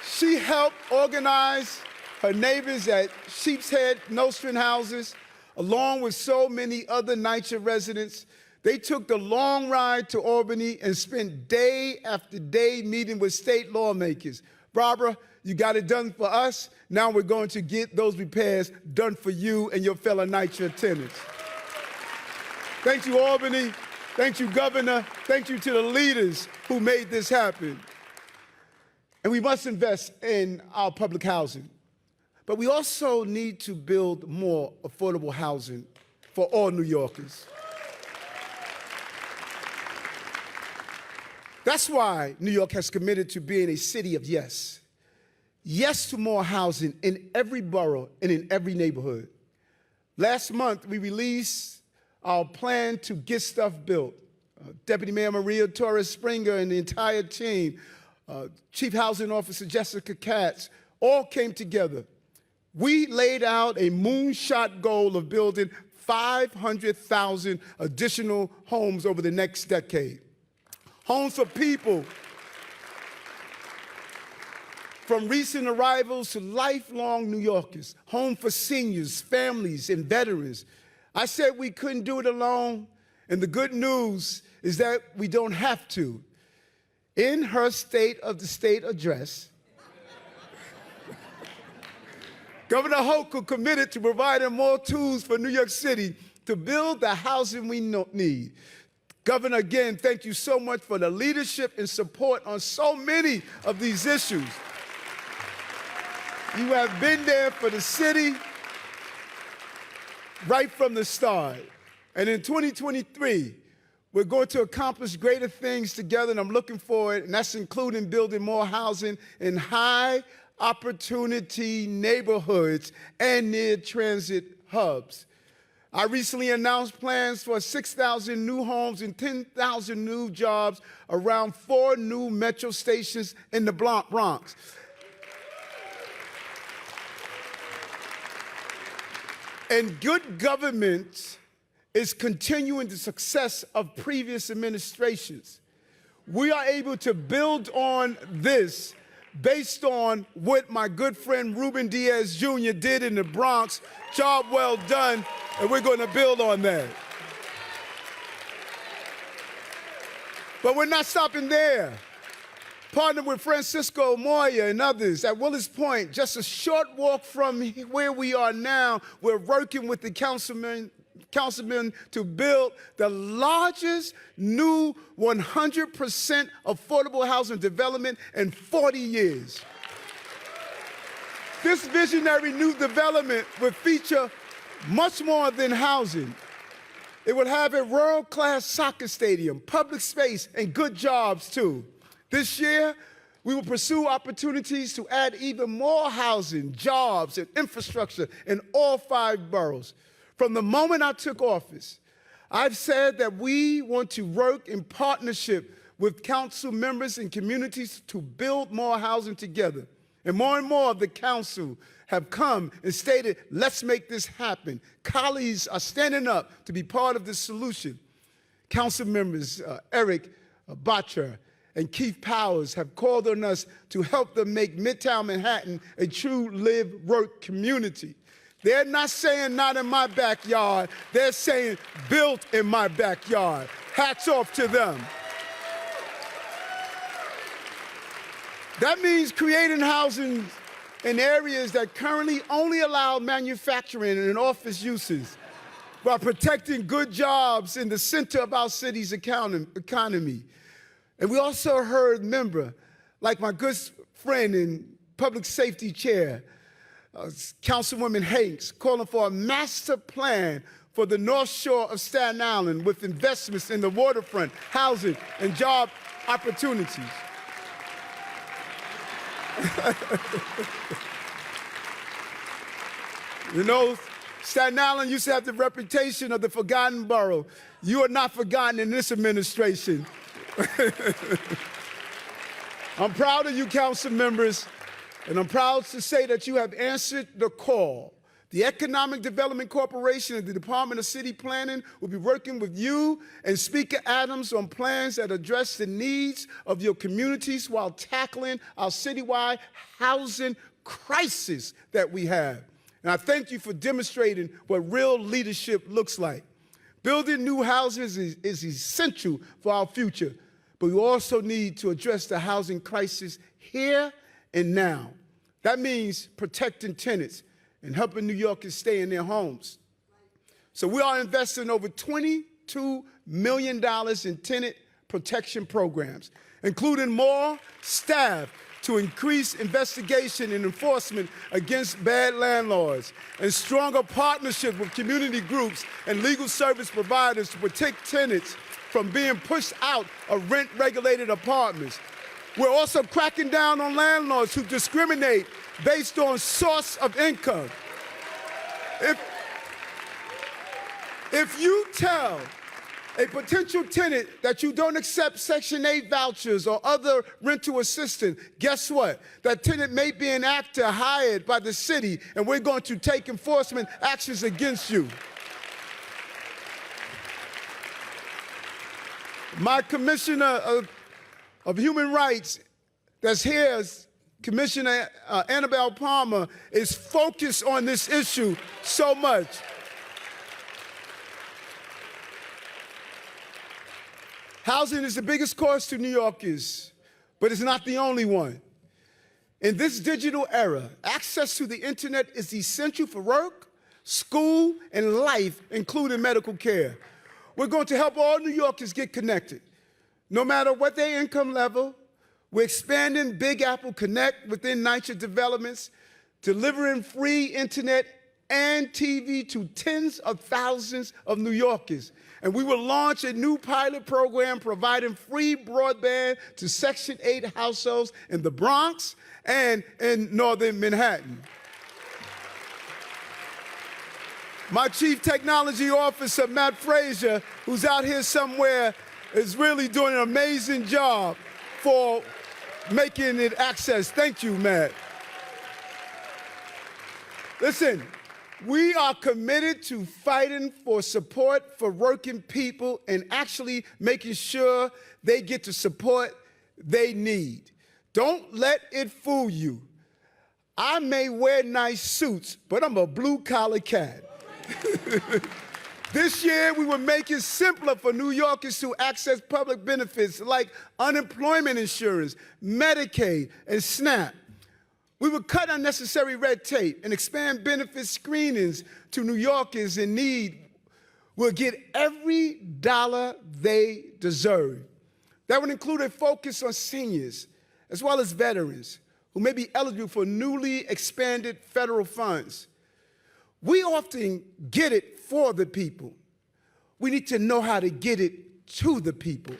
She helped organize her neighbors at Sheepshead Nostrand houses, along with so many other NYCHA residents. They took the long ride to Albany and spent day after day meeting with state lawmakers. Barbara, you got it done for us. Now we're going to get those repairs done for you and your fellow NYCHA tenants. Thank you, Albany. Thank you, Governor. Thank you to the leaders who made this happen. And we must invest in our public housing. But we also need to build more affordable housing for all New Yorkers. That's why New York has committed to being a city of yes. Yes to more housing in every borough and in every neighborhood. Last month, we released our plan to get stuff built. Deputy Mayor Maria Torres Springer and the entire team, Chief Housing Officer Jessica Katz, all came together. We laid out a moonshot goal of building 500,000 additional homes over the next decade. Homes for people from recent arrivals to lifelong New Yorkers. Home for seniors, families, and veterans. I said we couldn't do it alone, and the good news is that we don't have to. In her State of the State address, Governor Hochul committed to providing more tools for New York City to build the housing we need. Governor, again, thank you so much for the leadership and support on so many of these issues. You have been there for the city right from the start. And in 2023, we're going to accomplish greater things together, and I'm looking forward, and that's including building more housing in high opportunity neighborhoods and near transit hubs. I recently announced plans for 6,000 new homes and 10,000 new jobs around 4 new metro stations in the Bronx. And good government is continuing the success of previous administrations. We are able to build on this based on what my good friend Ruben Diaz Jr. did in the Bronx. Job well done, and we're going to build on that. But we're not stopping there. Partnered with Francisco Moya and others at Willis Point, just a short walk from where we are now, we're working with the councilmen to build the largest new 100% affordable housing development in 40 years. This visionary new development will feature much more than housing. It will have a world-class soccer stadium, public space, and good jobs too. This year, we will pursue opportunities to add even more housing, jobs, and infrastructure in all 5 boroughs. From the moment I took office, I've said that we want to work in partnership with council members and communities to build more housing together. And more of the council have come and stated, let's make this happen. Colleagues are standing up to be part of the solution. Council members Eric Botcher and Keith Powers have called on us to help them make Midtown Manhattan a true live-work community. They're not saying not in my backyard, they're saying built in my backyard. Hats off to them. That means creating housing in areas that currently only allow manufacturing and office uses, while protecting good jobs in the center of our city's economy. And we also heard member, like my good friend and public safety chair, Councilwoman Hanks, calling for a master plan for the North Shore of Staten Island with investments in the waterfront, housing, and job opportunities. You know, Staten Island used to have the reputation of the forgotten borough. You are not forgotten in this administration. I'm proud of you, council members, and I'm proud to say that you have answered the call. The Economic Development Corporation and the Department of City Planning will be working with you and Speaker Adams on plans that address the needs of your communities while tackling our citywide housing crisis that we have. And I thank you for demonstrating what real leadership looks like. Building new houses is essential for our future, but we also need to address the housing crisis here and now. That means protecting tenants and helping New Yorkers stay in their homes. So we are investing over $22 million in tenant protection programs, including more staff to increase investigation and enforcement against bad landlords, and stronger partnership with community groups and legal service providers to protect tenants from being pushed out of rent-regulated apartments. We're also cracking down on landlords who discriminate based on source of income. If you tell a potential tenant that you don't accept Section 8 vouchers or other rental assistance, guess what? That tenant may be an actor hired by the city, and we're going to take enforcement actions against you. My Commissioner of Human Rights that's here, Commissioner Annabelle Palmer, is focused on this issue so much. Housing is the biggest cost to New Yorkers, but it's not the only one. In this digital era, access to the internet is essential for work, school, and life, including medical care. We're going to help all New Yorkers get connected. No matter what their income level, we're expanding Big Apple Connect within NYCHA developments, delivering free internet and TV to tens of thousands of New Yorkers. And we will launch a new pilot program providing free broadband to Section 8 households in the Bronx and in northern Manhattan. My Chief Technology Officer, Matt Frazier, who's out here somewhere, is really doing an amazing job for making it access. Thank you, Matt. Listen, we are committed to fighting for support for working people and actually making sure they get the support they need. Don't let it fool you. I may wear nice suits, but I'm a blue-collar cat. This year, we will make it simpler for New Yorkers to access public benefits like unemployment insurance, Medicaid, and SNAP. We will cut unnecessary red tape and expand benefit screenings to New Yorkers in need. Will get every dollar they deserve. That would include a focus on seniors, as well as veterans, who may be eligible for newly expanded federal funds. We often get it for the people. We need to know how to get it to the people.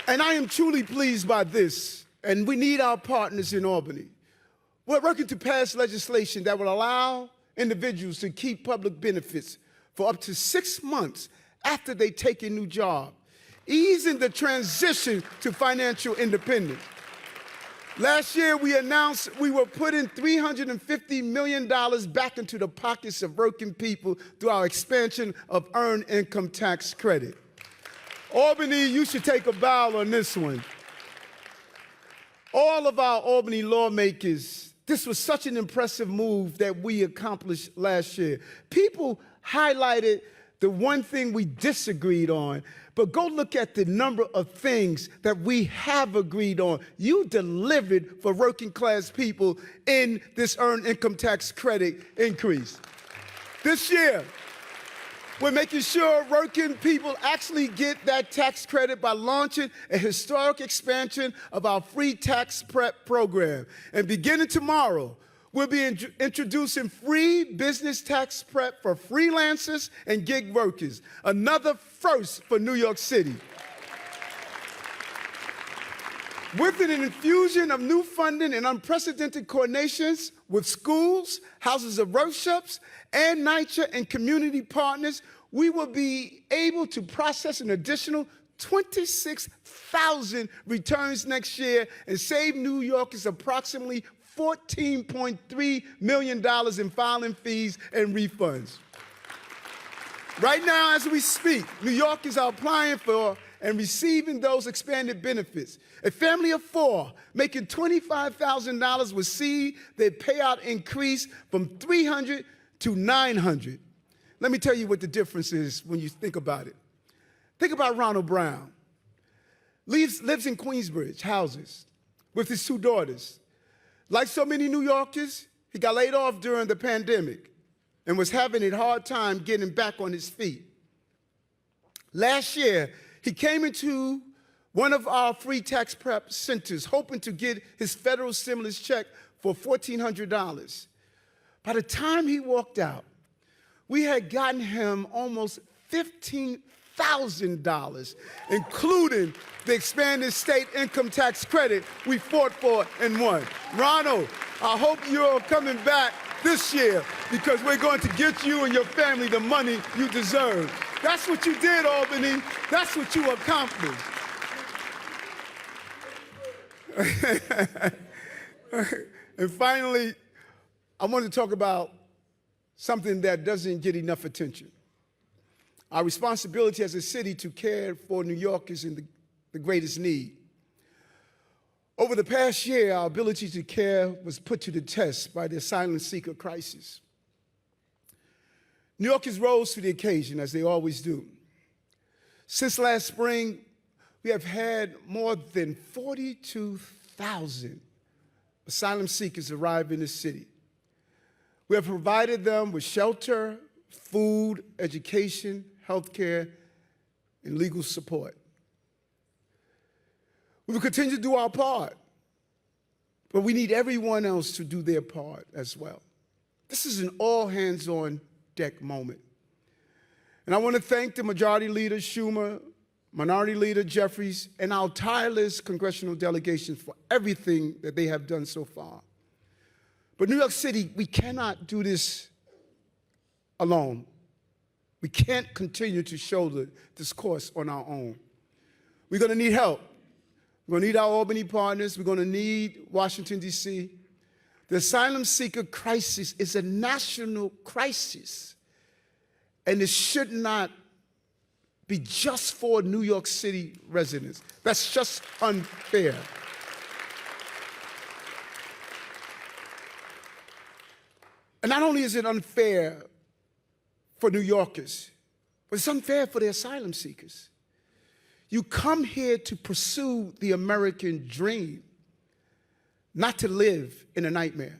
And I am truly pleased by this, and we need our partners in Albany. We're working to pass legislation that will allow individuals to keep public benefits for up to 6 months after they take a new job, easing the transition to financial independence. Last year, we announced we were putting $350 million back into the pockets of working people through our expansion of earned income tax credit. Albany, you should take a bow on this one. All of our Albany lawmakers, this was such an impressive move that we accomplished last year. People highlighted the one thing we disagreed on, but go look at the number of things that we have agreed on. You delivered for working class people in this earned income tax credit increase. This year, we're making sure working people actually get that tax credit by launching a historic expansion of our free tax prep program. And beginning tomorrow, we'll be introducing free business tax prep for freelancers and gig workers, another first for New York City. With an infusion of new funding and unprecedented coordinations with schools, houses of worship, and NYCHA and community partners, we will be able to process an additional 26,000 returns next year and save New Yorkers approximately $14.3 million in filing fees and refunds. Right now, as we speak, New Yorkers are applying for and receiving those expanded benefits. A family of 4 making $25,000 will see their payout increase from $300 to $900. Let me tell you what the difference is when you think about it. Think about Ronald Brown. Lives in Queensbridge, houses, with his 2 daughters. Like so many New Yorkers, he got laid off during the pandemic and was having a hard time getting back on his feet. Last year, he came into one of our free tax prep centers hoping to get his federal stimulus check for $1,400. By the time he walked out, we had gotten him almost $15,000, including the expanded state income tax credit we fought for and won. Ronald, I hope you're coming back this year because we're going to get you and your family the money you deserve. That's what you did, Albany. That's what you accomplished. And finally, I want to talk about something that doesn't get enough attention. Our responsibility as a city to care for New Yorkers in the greatest need. Over the past year, our ability to care was put to the test by the asylum seeker crisis. New Yorkers rose to the occasion, as they always do. Since last spring, we have had more than 42,000 asylum seekers arrive in the city. We have provided them with shelter, food, education, health care, and legal support. We will continue to do our part, but we need everyone else to do their part as well. This is an all-hands-on-deck moment. And I want to thank the Majority Leader Schumer, Minority Leader Jeffries, and our tireless congressional delegations for everything that they have done so far. But New York City, we cannot do this alone. We can't continue to shoulder this course on our own. We're going to need help. We're going to need our Albany partners. We're going to need Washington, D.C. The asylum seeker crisis is a national crisis, and it should not be just for New York City residents. That's just unfair. And not only is it unfair for New Yorkers, but it's unfair for the asylum seekers. You come here to pursue the American dream, not to live in a nightmare.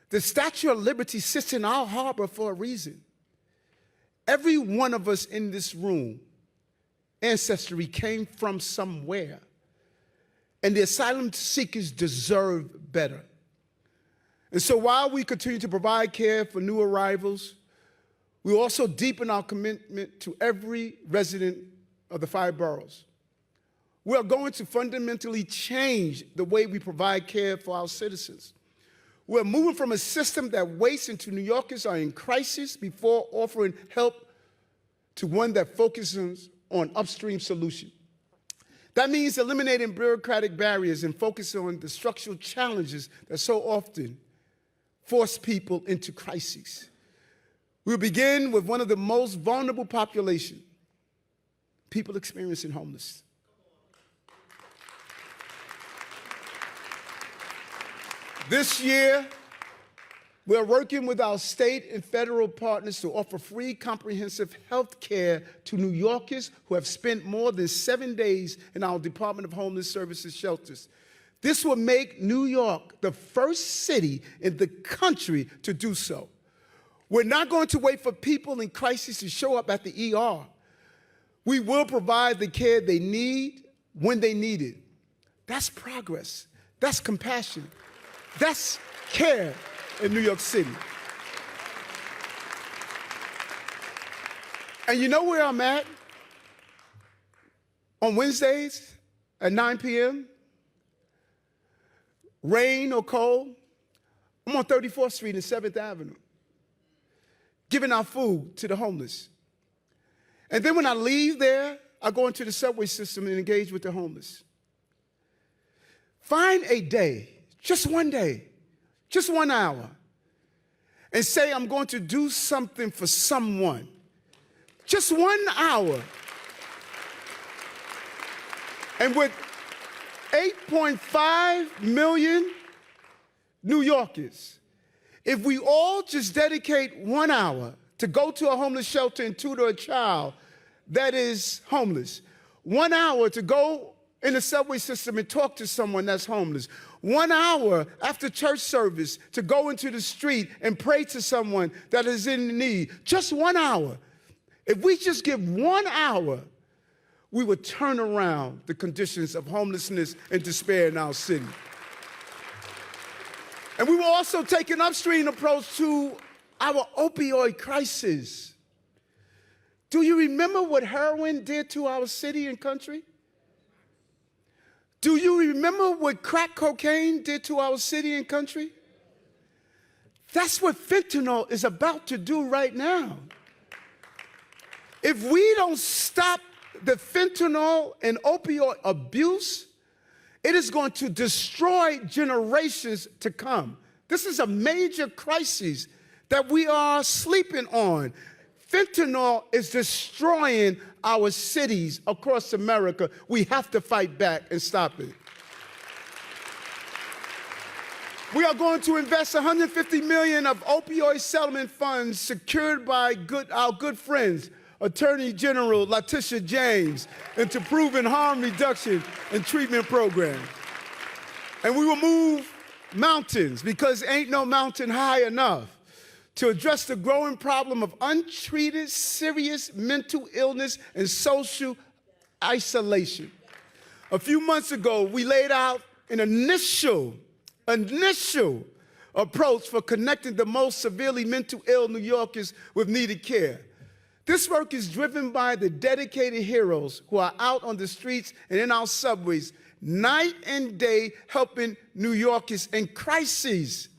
The Statue of Liberty sits in our harbor for a reason. Every one of us in this room, ancestry came from somewhere, and the asylum seekers deserve better. And so while we continue to provide care for new arrivals, we also deepen our commitment to every resident of the 5 boroughs. We are going to fundamentally change the way we provide care for our citizens. We're moving from a system that waits until New Yorkers are in crisis before offering help to one that focuses on upstream solutions. That means eliminating bureaucratic barriers and focusing on the structural challenges that so often force people into crises. We'll begin with one of the most vulnerable populations, people experiencing homelessness. This year, we're working with our state and federal partners to offer free comprehensive health care to New Yorkers who have spent more than 7 days in our Department of Homeless Services shelters. This will make New York the first city in the country to do so. We're not going to wait for people in crisis to show up at the ER. We will provide the care they need when they need it. That's progress. That's compassion. That's care in New York City. And you know where I'm at? On Wednesdays at 9 p.m., rain or cold, I'm on 34th Street and 7th Avenue, giving out food to the homeless. And then when I leave there, I go into the subway system and engage with the homeless. Find a day, just 1 day, just 1 hour, and say I'm going to do something for someone. Just 1 hour. And with 8.5 million New Yorkers, if we all just dedicate 1 hour to go to a homeless shelter and tutor a child that is homeless, 1 hour to go in the subway system and talk to someone that's homeless, 1 hour after church service to go into the street and pray to someone that is in need, just 1 hour. If we just give 1 hour, we would turn around the conditions of homelessness and despair in our city. And we will also take an upstream approach to our opioid crisis. Do you remember what heroin did to our city and country? Do you remember what crack cocaine did to our city and country? That's what fentanyl is about to do right now. If we don't stop the fentanyl and opioid abuse, it is going to destroy generations to come. This is a major crisis that we are sleeping on. Fentanyl is destroying our cities across America. We have to fight back and stop it. We are going to invest $150 million of opioid settlement funds secured by our good friends, Attorney General Letitia James into proven harm reduction and treatment programs. And we will move mountains because ain't no mountain high enough to address the growing problem of untreated serious mental illness and social isolation. A few months ago, we laid out an initial approach for connecting the most severely mental ill New Yorkers with needed care. This work is driven by the dedicated heroes who are out on the streets and in our subways night and day helping New Yorkers in crises.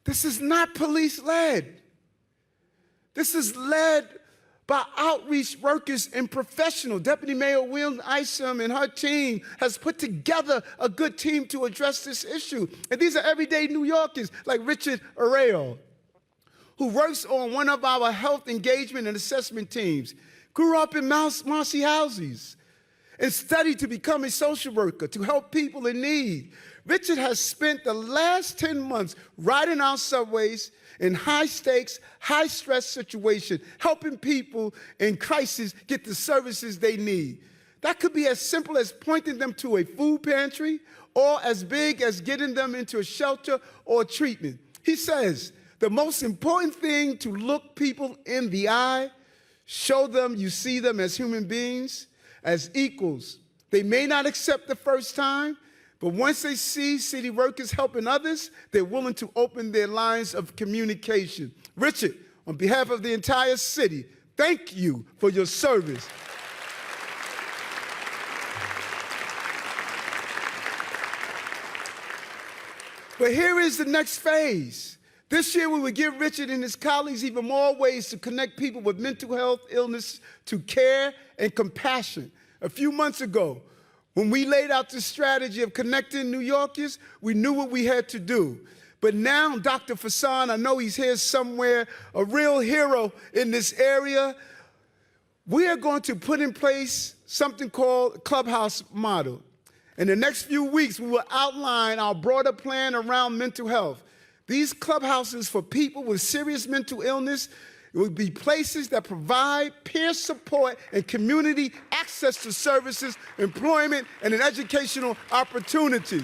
This is not police-led. This is led by outreach workers and professionals. Deputy Mayor Will Isom and her team has put together a good team to address this issue. And these are everyday New Yorkers like Richard Arreo, who works on one of our health engagement and assessment teams, grew up in Marcy houses, and studied to become a social worker to help people in need. Richard has spent the last 10 months riding our subways in high-stakes, high-stress situations, helping people in crisis get the services they need. That could be as simple as pointing them to a food pantry or as big as getting them into a shelter or treatment. He says, the most important thing to look people in the eye, show them you see them as human beings, as equals. They may not accept the first time, but once they see city workers helping others, they're willing to open their lines of communication. Richard, on behalf of the entire city, thank you for your service. But here is the next phase. This year, we will give Richard and his colleagues even more ways to connect people with mental health illness to care and compassion. A few months ago, when we laid out this strategy of connecting New Yorkers, we knew what we had to do. But now, Dr. Fassan, I know he's here somewhere, a real hero in this area, we are going to put in place something called Clubhouse Model. In the next few weeks, we will outline our broader plan around mental health. These clubhouses for people with serious mental illness will be places that provide peer support and community access to services, employment, and an educational opportunity.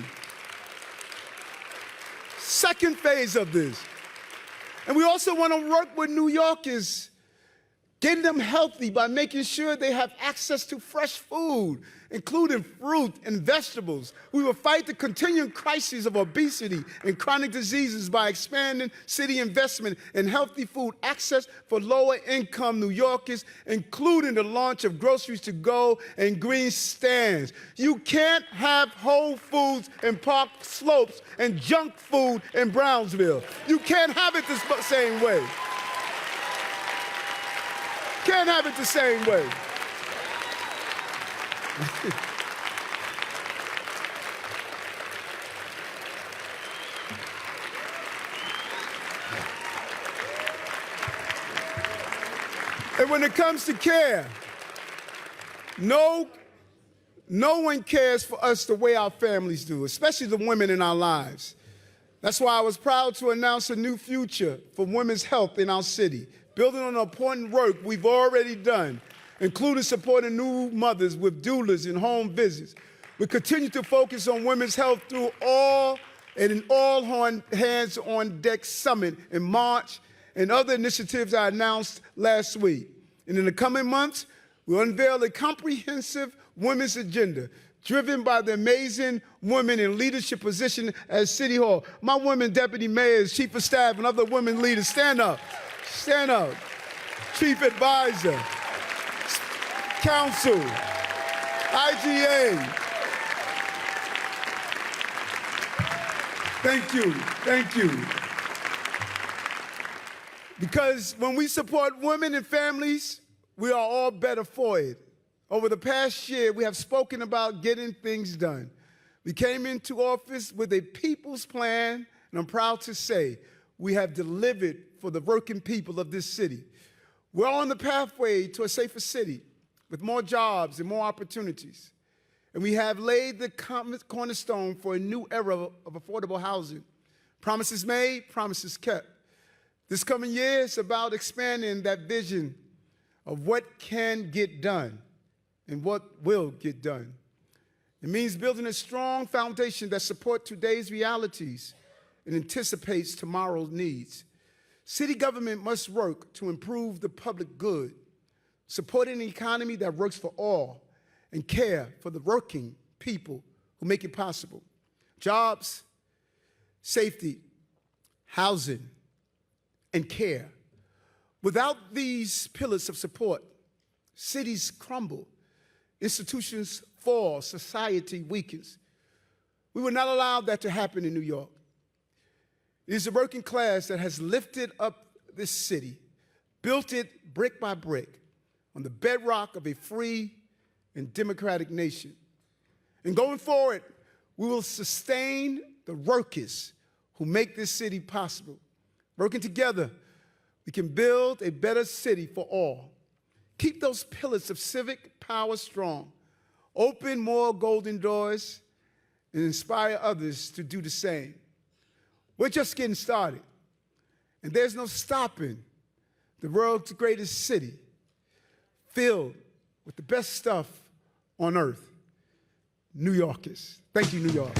Second phase of this. And we also want to work with New Yorkers, getting them healthy by making sure they have access to fresh food, including fruit and vegetables. We will fight the continuing crises of obesity and chronic diseases by expanding city investment in healthy food access for lower-income New Yorkers, including the launch of groceries to go and green stands. You can't have Whole Foods in Park Slopes and junk food in Brownsville. You can't have it the same way. Can't have it the same way. And when it comes to care, no one cares for us the way our families do, especially the women in our lives. That's why I was proud to announce a new future for women's health in our city, building on the important work we've already done, including supporting new mothers with doulas and home visits. We continue to focus on women's health through an all-hands-on-deck summit in March and other initiatives I announced last week. And in the coming months, we'll unveil a comprehensive women's agenda driven by the amazing women in leadership positions at City Hall. My women deputy mayors, chief of staff, and other women leaders, stand up. Stand up. Chief advisor, council, IGA. Thank you. Thank you. Because when we support women and families, we are all better for it. Over the past year, we have spoken about getting things done. We came into office with a people's plan, and I'm proud to say we have delivered for the working people of this city. We're on the pathway to a safer city with more jobs and more opportunities. And we have laid the cornerstone for a new era of affordable housing. Promises made, promises kept. This coming year is about expanding that vision of what can get done and what will get done. It means building a strong foundation that supports today's realities and anticipates tomorrow's needs. City government must work to improve the public good, supporting an economy that works for all, and care for the working people who make it possible. Jobs, safety, housing, and care. Without these pillars of support, cities crumble, institutions fall, society weakens. We will not allow that to happen in New York. It is the working class that has lifted up this city, built it brick by brick on the bedrock of a free and democratic nation. And going forward, we will sustain the workers who make this city possible. Working together, we can build a better city for all. Keep those pillars of civic power strong. Open more golden doors and inspire others to do the same. We're just getting started, and there's no stopping the world's greatest city, filled with the best stuff on earth, New Yorkers. Thank you, New York.